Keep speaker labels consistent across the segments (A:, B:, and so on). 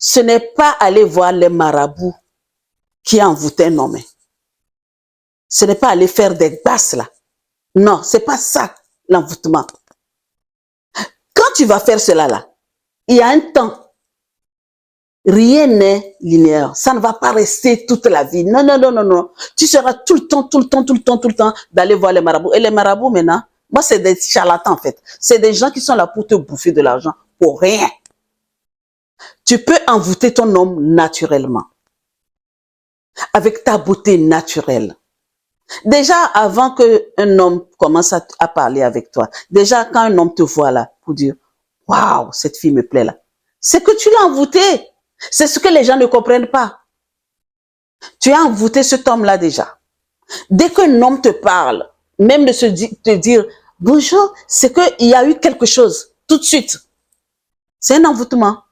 A: ce n'est pas aller voir les marabouts qui envoûtent un homme. Ce n'est pas aller faire des basses là. Non, c'est pas ça l'envoûtement. Quand tu vas faire cela là, il y a un temps. Rien n'est linéaire. Ça ne va pas rester toute la vie. Non, non, non, non, non. Tu seras tout le temps d'aller voir les marabouts. Et les marabouts maintenant, moi c'est des charlatans en fait. C'est des gens qui sont là pour te bouffer de l'argent pour rien. Tu peux envoûter ton homme naturellement. Avec ta beauté naturelle. Déjà, avant qu'un homme commence à parler avec toi, déjà quand un homme te voit là, pour dire, waouh, cette fille me plaît là, c'est que tu l'as envoûté. C'est ce que les gens ne comprennent pas. Tu as envoûté cet homme-là déjà. Dès qu'un homme te parle, même de te dire, bonjour, c'est qu'il y a eu quelque chose, tout de suite. C'est un envoûtement.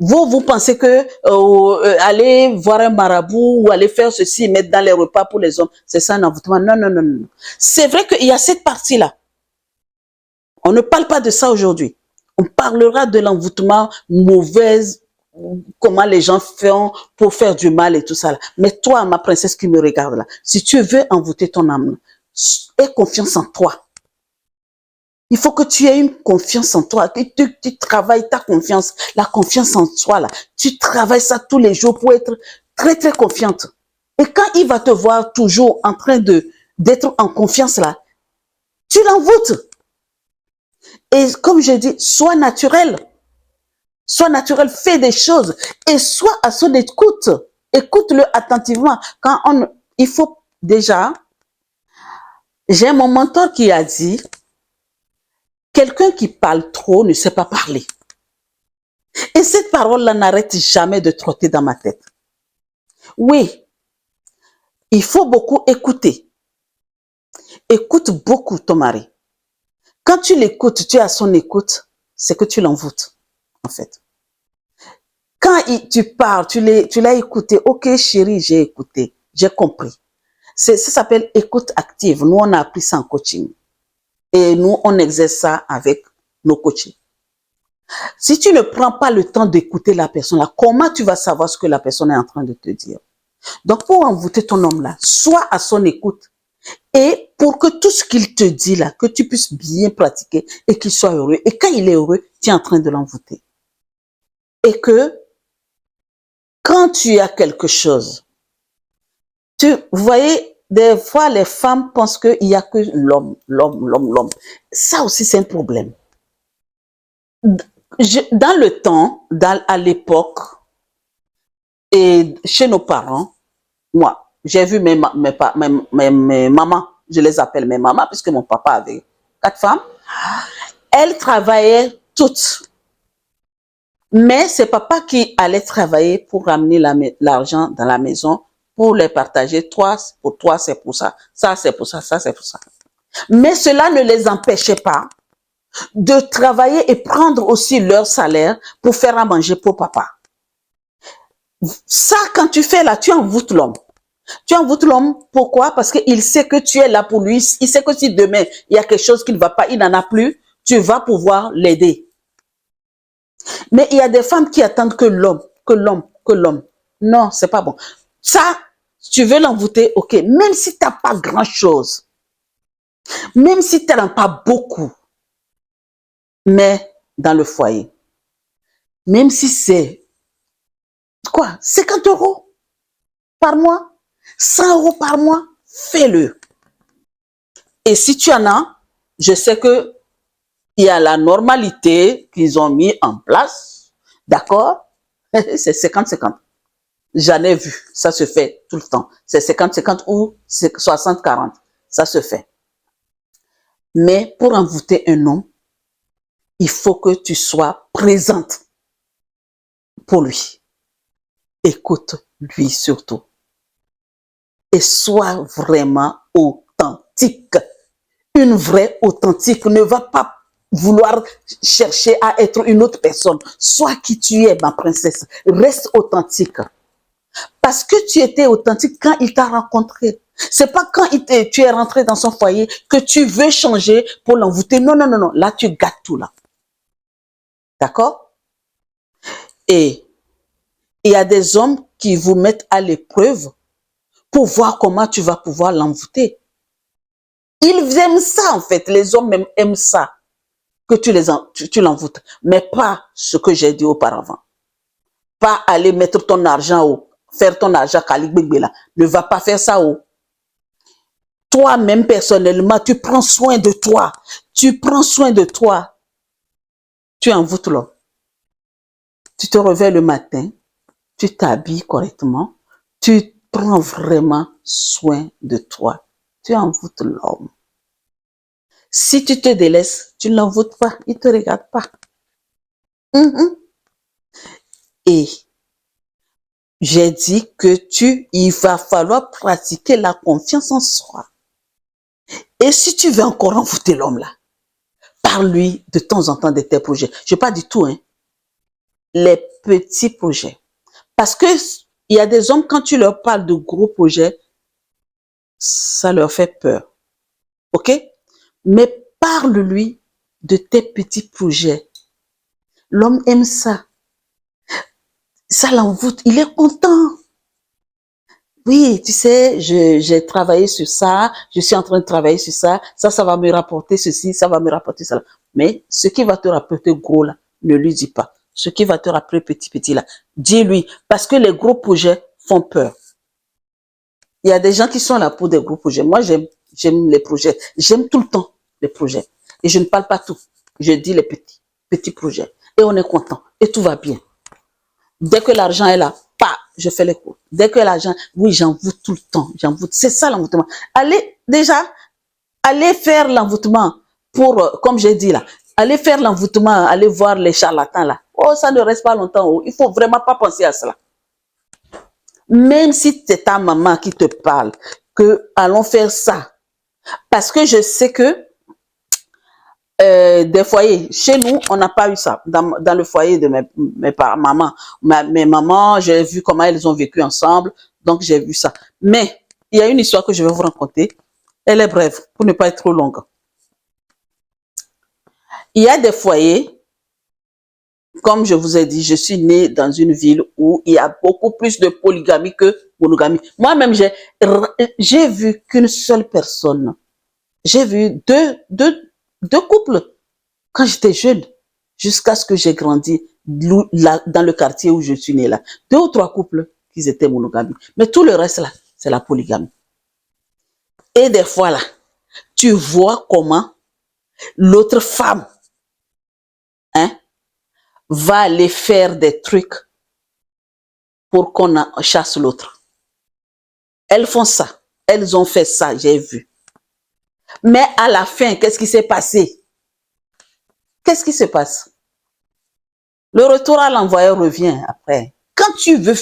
A: Vous pensez que aller voir un marabout ou aller faire ceci, mettre dans les repas pour les hommes, c'est ça un envoûtement. Non, non, non, non. C'est vrai qu'il y a cette partie-là. On ne parle pas de ça aujourd'hui. On parlera de l'envoûtement mauvaise, comment les gens font pour faire du mal et tout ça. Là. Mais toi, ma princesse qui me regarde là, si tu veux envoûter ton âme, aie confiance en toi. Il faut que tu aies une confiance en toi, que tu travailles ta confiance, la confiance en toi là. Tu travailles ça tous les jours pour être très très confiante. Et quand il va te voir toujours en train d'être en confiance là, tu l'envoûtes. Et comme je dis, sois naturel. Sois naturel, fais des choses et sois à son écoute. Écoute-le attentivement. Il faut déjà, j'ai mon mentor qui a dit, quelqu'un qui parle trop ne sait pas parler. Et cette parole-là n'arrête jamais de trotter dans ma tête. Oui, il faut beaucoup écouter. Écoute beaucoup ton mari. Quand tu l'écoutes, tu es à son écoute, c'est que tu l'envoûtes, en fait. Quand tu parles, tu l'as écouté. Ok, chérie, j'ai écouté. J'ai compris. Ça s'appelle écoute active. Nous, on a appris ça en coaching. Et nous, on exerce ça avec nos coachings. Si tu ne prends pas le temps d'écouter la personne là, comment tu vas savoir ce que la personne est en train de te dire? Donc, pour envoûter ton homme là, sois à son écoute. Et pour que tout ce qu'il te dit là, que tu puisses bien pratiquer et qu'il soit heureux. Et quand il est heureux, tu es en train de l'envoûter. Et que, quand tu as quelque chose, vous voyez, des fois, les femmes pensent qu'il n'y a que l'homme. Ça aussi, c'est un problème. Dans le temps, à l'époque, et chez nos parents, moi, j'ai vu mes mamans, je les appelle mes mamans, puisque mon papa avait 4 femmes. Elles travaillaient toutes. Mais c'est papa qui allait travailler pour ramener l'argent dans la maison, pour les partager. Toi, pour toi, c'est pour ça. Ça, c'est pour ça. Ça, c'est pour ça. Mais cela ne les empêchait pas de travailler et prendre aussi leur salaire pour faire à manger pour papa. Ça, quand tu fais là, tu envoûtes l'homme. Tu envoûtes l'homme, pourquoi? Parce qu'il sait que tu es là pour lui. Il sait que si demain, il y a quelque chose qui ne va pas, il n'en a plus, tu vas pouvoir l'aider. Mais il y a des femmes qui attendent que l'homme. Non, c'est pas bon. Ça, tu veux l'envoûter, ok. Même si tu n'as pas grand-chose, même si tu n'en as pas beaucoup, mais dans le foyer, même si c'est, quoi, 50 € par mois, 100 € par mois, fais-le. Et si tu en as, je sais que il y a la normalité qu'ils ont mis en place, d'accord? C'est 50-50. J'en ai vu, ça se fait tout le temps. C'est 50-50 ou 60-40, ça se fait. Mais pour envoûter un homme, il faut que tu sois présente pour lui. Écoute-lui surtout. Et sois vraiment authentique. Une vraie authentique ne va pas vouloir chercher à être une autre personne. Sois qui tu es, ma princesse. Reste authentique. Parce que tu étais authentique quand il t'a rencontré. C'est pas quand tu es rentré dans son foyer que tu veux changer pour l'envoûter. Non, non, non, non. Là, tu gâtes tout là. D'accord? Et il y a des hommes qui vous mettent à l'épreuve pour voir comment tu vas pouvoir l'envoûter. Ils aiment ça, en fait. Les hommes même aiment ça, que tu l'envoûtes. Mais pas ce que j'ai dit auparavant. Pas aller mettre ton argent faire ton argent là. Ne va pas faire ça Toi-même, personnellement, tu prends soin de toi. Tu prends soin de toi. Tu envoûtes l'homme. Tu te réveilles le matin, tu t'habilles correctement, tu prends vraiment soin de toi. Tu envoûtes l'homme. Si tu te délaisses, tu ne l'envoûtes pas, il ne te regarde pas. Et j'ai dit que il va falloir pratiquer la confiance en soi. Et si tu veux encore envoûter l'homme là, parle-lui de temps en temps de tes projets. Je ne parle pas du tout, les petits projets. Parce que il y a des hommes, quand tu leur parles de gros projets, ça leur fait peur. OK? Mais parle-lui de tes petits projets. L'homme aime ça. Ça l'envoûte. Il est content. Oui, tu sais, j'ai travaillé sur ça. Je suis en train de travailler sur ça. Ça va me rapporter ceci. Ça va me rapporter ça. Mais ce qui va te rapporter gros là, ne lui dis pas. Ce qui va te rappeler petit là, dis-lui. Parce que les gros projets font peur. Il y a des gens qui sont là pour des gros projets. Moi, j'aime les projets. J'aime tout le temps les projets. Et je ne parle pas tout. Je dis les petits projets. Et on est content. Et tout va bien. Dès que l'argent est là, je fais les cours. Dès que l'argent, oui, j'envoûte tout le temps. J'envoûte. C'est ça l'envoûtement. Allez faire l'envoûtement pour, comme j'ai dit là, allez faire l'envoûtement, allez voir les charlatans là. Oh, ça ne reste pas longtemps. Il faut vraiment pas penser à cela. Même si c'est ta maman qui te parle, que allons faire ça. Parce que je sais que des foyers, chez nous, on n'a pas eu ça. Dans le foyer de mes mamans, mes mamans, j'ai vu comment elles ont vécu ensemble, donc j'ai vu ça. Mais il y a une histoire que je vais vous raconter. Elle est brève, pour ne pas être trop longue. Il y a des foyers, comme je vous ai dit, je suis née dans une ville où il y a beaucoup plus de polygamie que monogamie. Moi-même, j'ai vu qu'une seule personne. J'ai vu deux couples quand j'étais jeune, jusqu'à ce que j'ai grandi dans le quartier où je suis née là. 2 ou 3 couples qui étaient monogames. Mais tout le reste là, c'est la polygamie. Et des fois là, tu vois comment l'autre femme va aller faire des trucs pour qu'on chasse l'autre. Elles font ça. Elles ont fait ça, j'ai vu. Mais à la fin, qu'est-ce qui s'est passé? Qu'est-ce qui se passe? Le retour à l'envoyeur revient après. Quand tu veux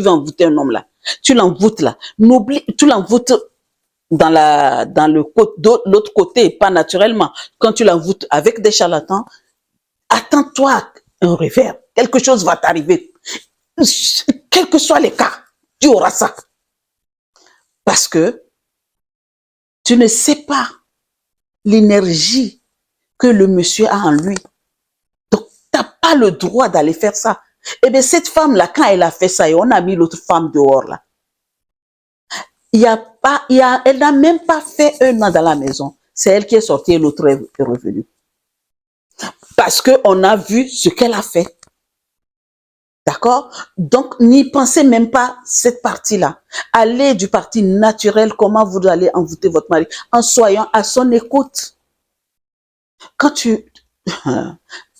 A: envoûter un homme là, tu l'envoûtes là. N'oublie, tu l'envoûtes dans l'autre côté, pas naturellement. Quand tu l'envoûtes avec des charlatans, attends-toi un revers. Quelque chose va t'arriver. Quels que soient les cas, tu auras ça. Parce que tu ne sais pas l'énergie que le monsieur a en lui. Donc, tu n'as pas le droit d'aller faire ça. Eh bien, cette femme-là, quand elle a fait ça, et on a mis l'autre femme dehors, là, elle n'a même pas fait 1 an dans la maison. C'est elle qui est sortie et l'autre est revenue. Parce qu'on a vu ce qu'elle a fait. D'accord? Donc, n'y pensez même pas cette partie-là. Allez du parti naturel, comment vous allez envoûter votre mari, en soyant à son écoute. Quand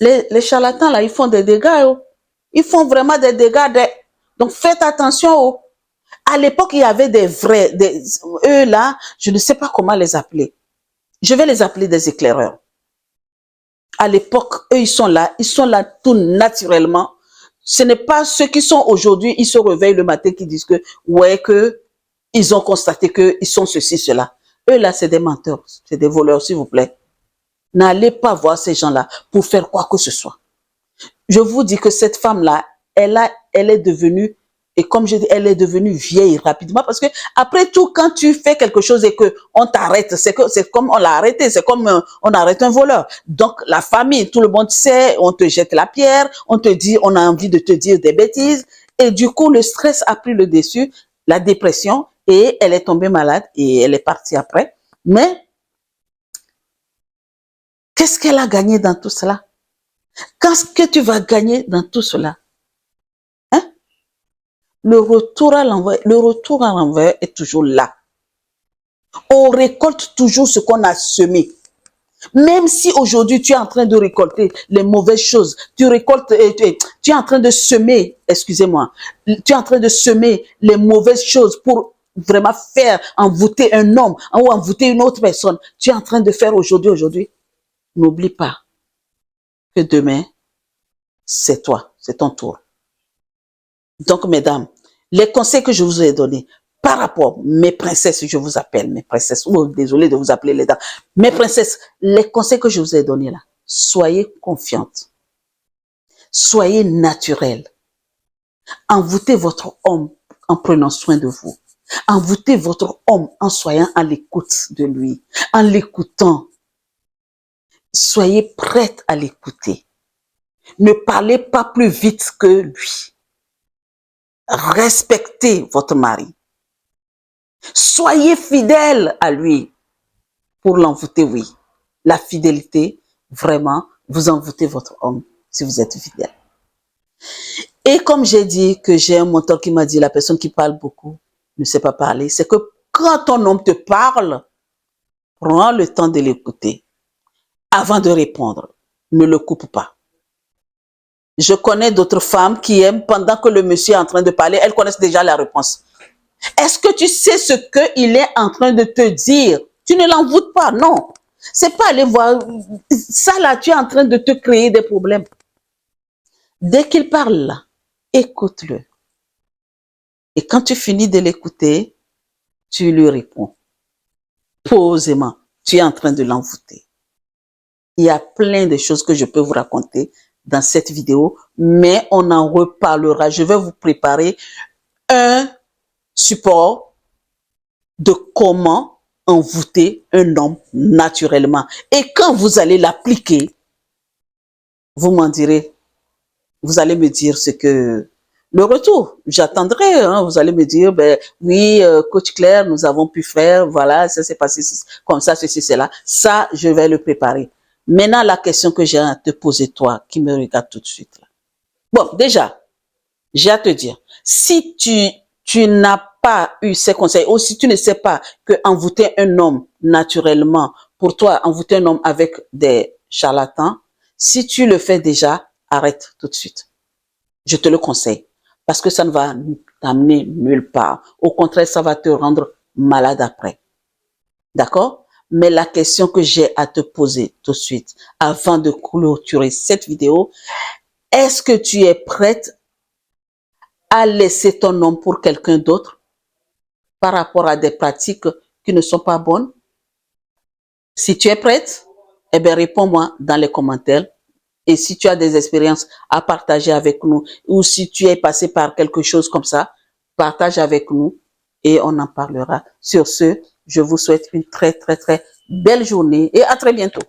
A: les charlatans, là, ils font des dégâts. Oh. Ils font vraiment des dégâts. Donc, faites attention. Oh. À l'époque, il y avait des vrais, eux là, je ne sais pas comment les appeler. Je vais les appeler des éclaireurs. À l'époque, eux, ils sont là tout naturellement. Ce n'est pas ceux qui sont aujourd'hui, ils se réveillent le matin qui disent que, ouais, que ils ont constaté qu'ils sont ceci, cela. Eux là, c'est des menteurs, c'est des voleurs, s'il vous plaît. N'allez pas voir ces gens-là pour faire quoi que ce soit. Je vous dis que cette femme-là, elle est devenue, et comme je dis, elle est devenue vieille rapidement parce que après tout, quand tu fais quelque chose et que on t'arrête, c'est comme on l'a arrêté, c'est comme on arrête un voleur. Donc la famille, tout le monde sait, on te jette la pierre, on te dit, on a envie de te dire des bêtises Et du coup, le stress a pris le dessus, la dépression, et elle est tombée malade et elle est partie après. Mais qu'est-ce qu'elle a gagné dans tout cela? Qu'est-ce que tu vas gagner dans tout cela? Hein? Le retour à l'envers est toujours là. On récolte toujours ce qu'on a semé. Même si aujourd'hui tu es en train de récolter les mauvaises choses, tu récoltes, tu es en train de semer, excusez-moi, tu es en train de semer les mauvaises choses pour vraiment faire envoûter un homme ou envoûter une autre personne. Tu es en train de faire aujourd'hui. N'oublie pas que demain, c'est toi, c'est ton tour. Donc, mesdames, les conseils que je vous ai donnés par rapport, mes princesses, je vous appelle mes princesses, oh, désolé de vous appeler les dames, mes princesses, les conseils que je vous ai donnés là, soyez confiantes, soyez naturelles, envoûtez votre homme en prenant soin de vous, envoûtez votre homme en soyant à l'écoute de lui, en l'écoutant, soyez prête à l'écouter, ne parlez pas plus vite que lui, respectez votre mari. Soyez fidèle à lui pour l'envoûter, oui. La fidélité, vraiment, vous envoûtez votre homme si vous êtes fidèle. Et comme j'ai dit que j'ai un mentor qui m'a dit, la personne qui parle beaucoup ne sait pas parler, c'est que quand ton homme te parle, prends le temps de l'écouter avant de répondre. Ne le coupe pas. Je connais d'autres femmes qui aiment, pendant que le monsieur est en train de parler, elles connaissent déjà la réponse. Est-ce que tu sais ce qu'il est en train de te dire? Tu ne l'envoûtes pas, non. C'est pas aller voir. Ça là, tu es en train de te créer des problèmes. Dès qu'il parle là, écoute-le. Et quand tu finis de l'écouter, tu lui réponds. Posément, tu es en train de l'envoûter. Il y a plein de choses que je peux vous raconter dans cette vidéo, mais on en reparlera. Je vais vous préparer un support de comment envoûter un homme naturellement. Et quand vous allez l'appliquer, vous m'en direz, vous allez me dire ce que... Le retour, j'attendrai, hein, vous allez me dire, ben oui, coach Claire, nous avons pu faire, voilà, ça s'est passé comme ça, ceci, cela. Ça, je vais le préparer. Maintenant, la question que j'ai à te poser, toi, qui me regarde tout de suite. Là. Bon, déjà, j'ai à te dire, si tu n'as pas eu ces conseils, ou si tu ne sais pas que envoûter un homme naturellement, pour toi, envoûter un homme avec des charlatans, si tu le fais déjà, arrête tout de suite. Je te le conseille. Parce que ça ne va t'amener nulle part. Au contraire, ça va te rendre malade après. D'accord? Mais la question que j'ai à te poser tout de suite, avant de clôturer cette vidéo, est-ce que tu es prête à laisser ton homme pour quelqu'un d'autre par rapport à des pratiques qui ne sont pas bonnes? Si tu es prête, eh bien, réponds-moi dans les commentaires. Et si tu as des expériences à partager avec nous, ou si tu es passé par quelque chose comme ça, partage avec nous et on en parlera. Sur ce, je vous souhaite une très, très, très belle journée et à très bientôt.